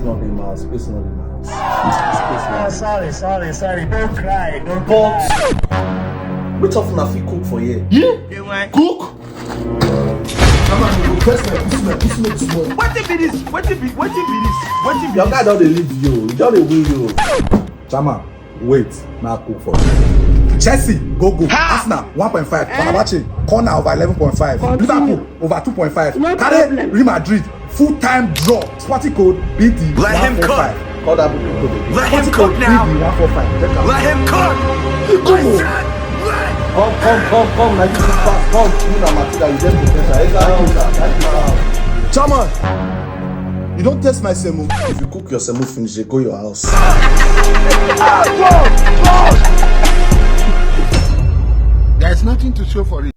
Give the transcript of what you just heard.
not the mouse. Space not the mouse. Sorry. Don't cry. But which of una fit cook for here? Yeah? Cook? Come on, you press my pussy. What be this? Your guy don't leave you. He just dey win you. Chama, wait. Now cook for you. Chelsea, go. Arsenal, 1.5. Fenerbahce, corner over 11.5. Liverpool, over 2.5. Carre, Real Madrid, full-time draw. Sporting code BD 145. Call that book. Let him cook now. BD 145. Check out. Let him cook. Come. Like you fast. Come. You know, Matilda, you get potential. Chama, you don't taste my semo. If you cook your semo finish, you go your house. There is nothing to show for it.